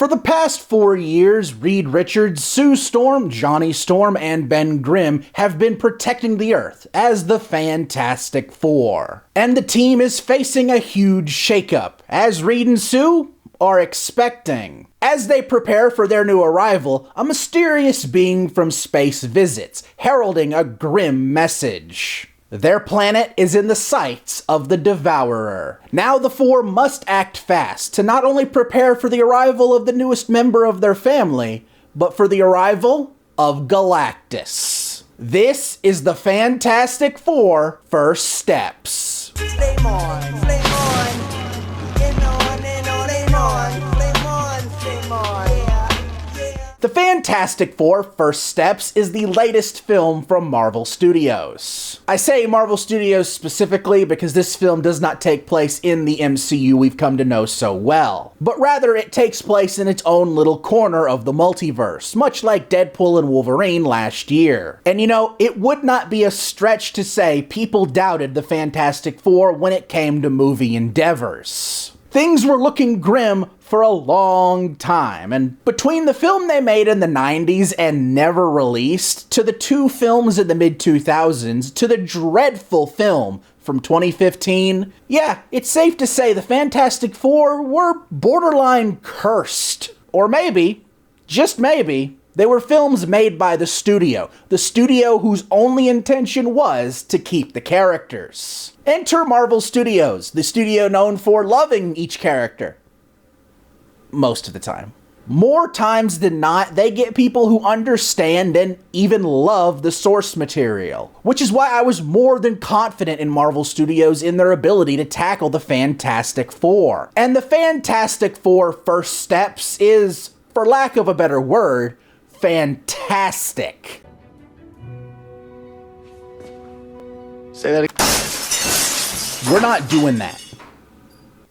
For the past 4 years, Reed Richards, Sue Storm, Johnny Storm, and Ben Grimm have been protecting the Earth as the Fantastic Four. And the team is facing a huge shakeup, as Reed and Sue are expecting. As they prepare for their new arrival, a mysterious being from space visits, heralding a grim message. Their planet is in the sights of the Devourer. Now the four must act fast to not only prepare for the arrival of the newest member of their family, but for the arrival of Galactus. This is the Fantastic Four First Steps. Flame on, flame on. Get on and on and on. Flame on, flame on. Yeah. The Fantastic Four First Steps is the latest film from Marvel Studios. I say Marvel Studios specifically because this film does not take place in the MCU we've come to know so well, but rather it takes place in its own little corner of the multiverse, much like Deadpool and Wolverine last year. And you know, it would not be a stretch to say people doubted the Fantastic Four when it came to movie endeavors. Things were looking grim for a long time, and between the film they made in the 90s and never released, to the two films in the mid-2000s, to the dreadful film from 2015, yeah, it's safe to say the Fantastic Four were borderline cursed. Or maybe, just maybe, they were films made by the studio whose only intention was to keep the characters. Enter Marvel Studios, the studio known for loving each character. Most of the time. More times than not, they get people who understand and even love the source material. Which is why I was more than confident in Marvel Studios in their ability to tackle the Fantastic Four. And the Fantastic Four First Steps is, for lack of a better word, fantastic. Say that again. We're not doing that.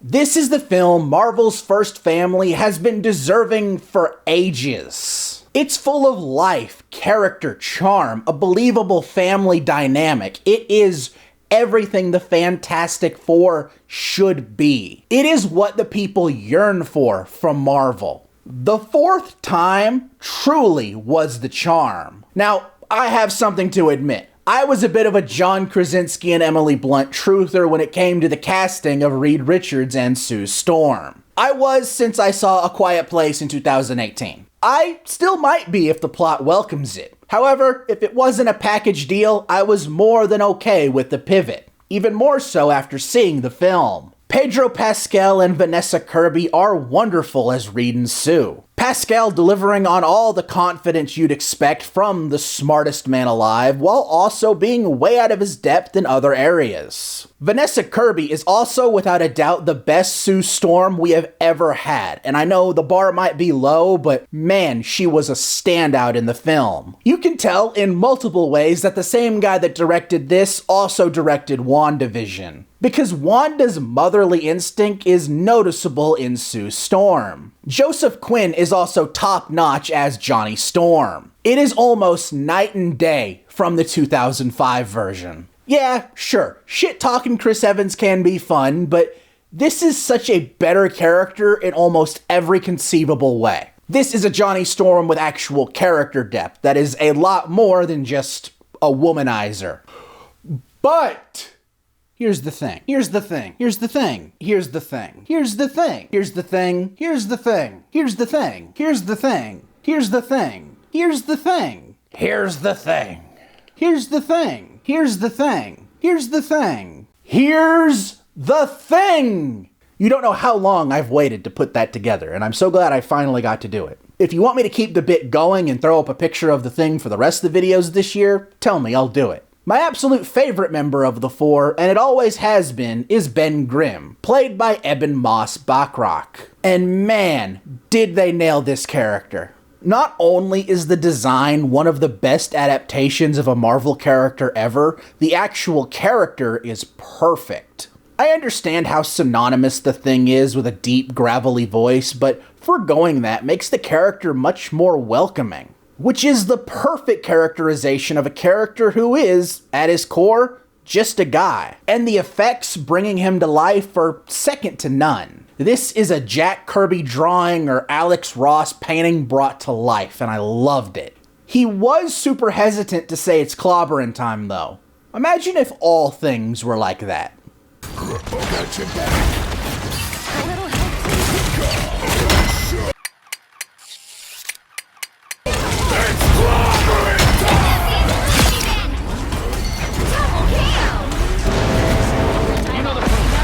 This is the film Marvel's first family has been deserving for ages. It's full of life, character, charm, a believable family dynamic. It is everything the Fantastic Four should be. It is what the people yearn for from Marvel. The fourth time truly was the charm. Now, I have something to admit. I was a bit of a John Krasinski and Emily Blunt truther when it came to the casting of Reed Richards and Sue Storm. I was since I saw A Quiet Place in 2018. I still might be if the plot welcomes it. However, if it wasn't a package deal, I was more than okay with the pivot. Even more so after seeing the film. Pedro Pascal and Vanessa Kirby are wonderful as Reed and Sue. Pascal delivering on all the confidence you'd expect from the smartest man alive, while also being way out of his depth in other areas. Vanessa Kirby is also without a doubt the best Sue Storm we have ever had, and I know the bar might be low, but man, she was a standout in the film. You can tell in multiple ways that the same guy that directed this also directed WandaVision, because Wanda's motherly instinct is noticeable in Sue Storm. Joseph Quinn is also top-notch as Johnny Storm. It is almost night and day from the 2005 version. Yeah, sure, shit-talking Chris Evans can be fun, but this is such a better character in almost every conceivable way. This is a Johnny Storm with actual character depth that is a lot more than just a womanizer. But here's the thing. Here's the thing. Here's the thing. Here's the thing. Here's the thing. Here's the thing. Here's the thing. Here's the thing. Here's the thing. Here's the thing. Here's the thing. Here's the thing. Here's the thing. Here's the thing. Here's the thing. Here's the thing. You don't know how long I've waited to put that together, and I'm so glad I finally got to do it. If you want me to keep the bit going and throw up a picture of the thing for the rest of the videos this year, tell me, I'll do it. My absolute favorite member of the four, and it always has been, is Ben Grimm, played by Moss-Bachrach. And man, did they nail this character. Not only is the design one of the best adaptations of a Marvel character ever, the actual character is perfect. I understand how synonymous the Thing is with a deep, gravelly voice, but foregoing that makes the character much more welcoming. Which is the perfect characterization of a character who is, at his core, just a guy. And the effects bringing him to life are second to none. This is a Jack Kirby drawing or Alex Ross painting brought to life, and I loved it. He was super hesitant to say it's clobbering time, though. Imagine if all things were like that.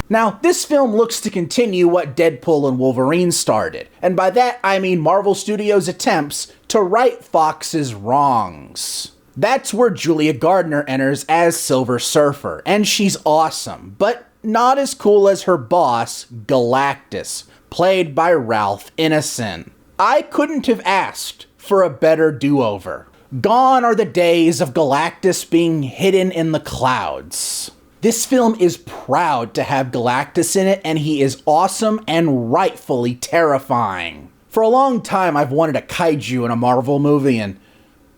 Now, this film looks to continue what Deadpool and Wolverine started, and by that I mean Marvel Studios' attempts to right Fox's wrongs. That's where Julia Gardner enters as Silver Surfer, and she's awesome, but not as cool as her boss, Galactus, played by Ralph Ineson. I couldn't have asked for a better do-over. Gone are the days of Galactus being hidden in the clouds. This film is proud to have Galactus in it, and he is awesome and rightfully terrifying. For a long time, I've wanted a kaiju in a Marvel movie, and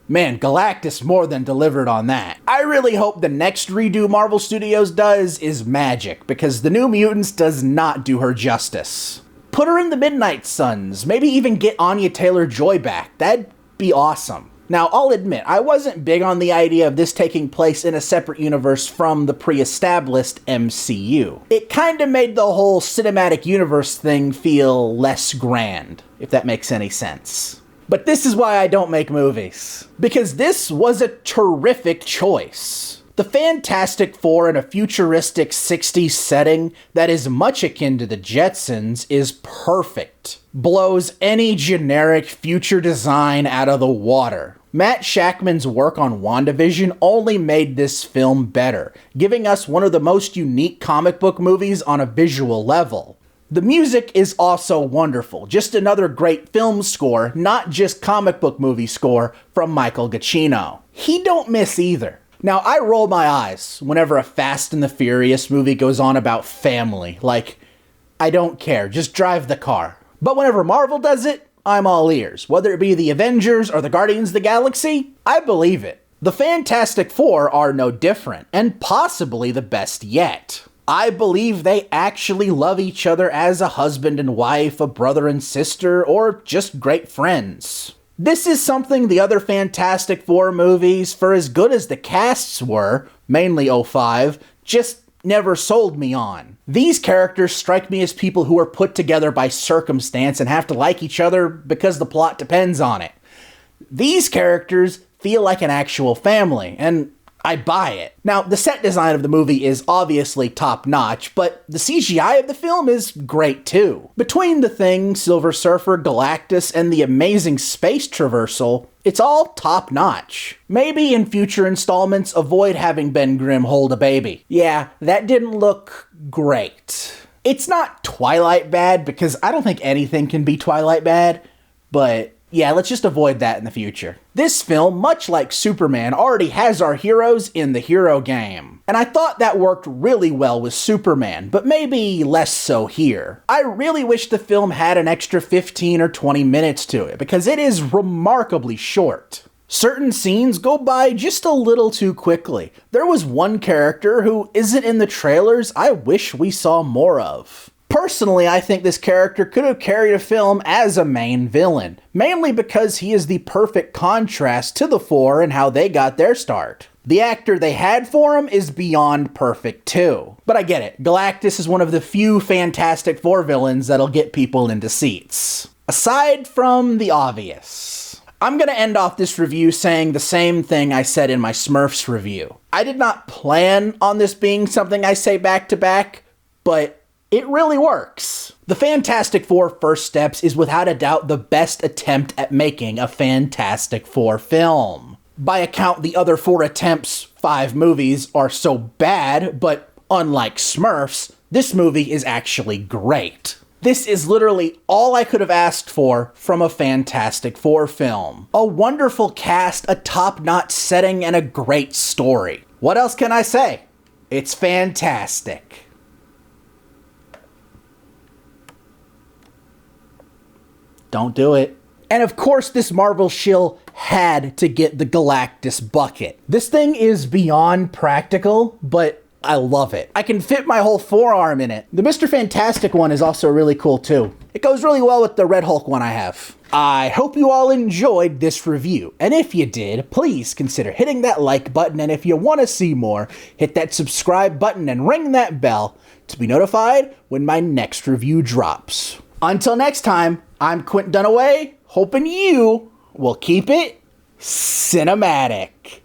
man, Galactus more than delivered on that. I really hope the next redo Marvel Studios does is magic, because the New Mutants does not do her justice. Put her in the Midnight Suns, maybe even get Anya Taylor-Joy back. That'd be awesome. Now, I'll admit, I wasn't big on the idea of this taking place in a separate universe from the pre-established MCU. It kinda made the whole cinematic universe thing feel less grand, if that makes any sense. But this is why I don't make movies. Because this was a terrific choice. The Fantastic Four in a futuristic 60s setting that is much akin to the Jetsons is perfect. Blows any generic future design out of the water. Matt Shakman's work on WandaVision only made this film better, giving us one of the most unique comic book movies on a visual level. The music is also wonderful, just another great film score, not just comic book movie score from Michael Giacchino. He don't miss either. Now, I roll my eyes whenever a Fast and the Furious movie goes on about family. Like, I don't care, just drive the car. But whenever Marvel does it, I'm all ears. Whether it be the Avengers or the Guardians of the Galaxy, I believe it. The Fantastic Four are no different, and possibly the best yet. I believe they actually love each other as a husband and wife, a brother and sister, or just great friends. This is something the other Fantastic Four movies, for as good as the casts were, mainly 05, just never sold me on. These characters strike me as people who are put together by circumstance and have to like each other because the plot depends on it. These characters feel like an actual family, and I buy it. Now, the set design of the movie is obviously top-notch, but the CGI of the film is great too. Between the Thing, Silver Surfer, Galactus, and the amazing space traversal, it's all top-notch. Maybe in future installments, avoid having Ben Grimm hold a baby. Yeah, that didn't look great. It's not Twilight bad, because I don't think anything can be Twilight bad, but yeah, let's just avoid that in the future. This film, much like Superman, already has our heroes in the hero game. And I thought that worked really well with Superman, but maybe less so here. I really wish the film had an extra 15 or 20 minutes to it, because it is remarkably short. Certain scenes go by just a little too quickly. There was one character who isn't in the trailers I wish we saw more of. Personally, I think this character could have carried a film as a main villain, mainly because he is the perfect contrast to the Four and how they got their start. The actor they had for him is beyond perfect too. But I get it, Galactus is one of the few Fantastic Four villains that'll get people into seats. Aside from the obvious. I'm gonna end off this review saying the same thing I said in my Smurfs review. I did not plan on this being something I say back to back, but it really works. The Fantastic Four First Steps is without a doubt the best attempt at making a Fantastic Four film. By account, the other 4 attempts, 5 movies, are so bad, but unlike Smurfs, this movie is actually great. This is literally all I could have asked for from a Fantastic Four film. A wonderful cast, a top-notch setting, and a great story. What else can I say? It's fantastic. Don't do it. And of course, this Marvel shill had to get the Galactus bucket. This thing is beyond practical, but I love it. I can fit my whole forearm in it. The Mr. Fantastic one is also really cool too. It goes really well with the Red Hulk one I have. I hope you all enjoyed this review, and if you did, please consider hitting that like button, and if you want to see more, hit that subscribe button and ring that bell to be notified when my next review drops. Until next time, I'm Quint Dunaway, hoping you will keep it cinematic.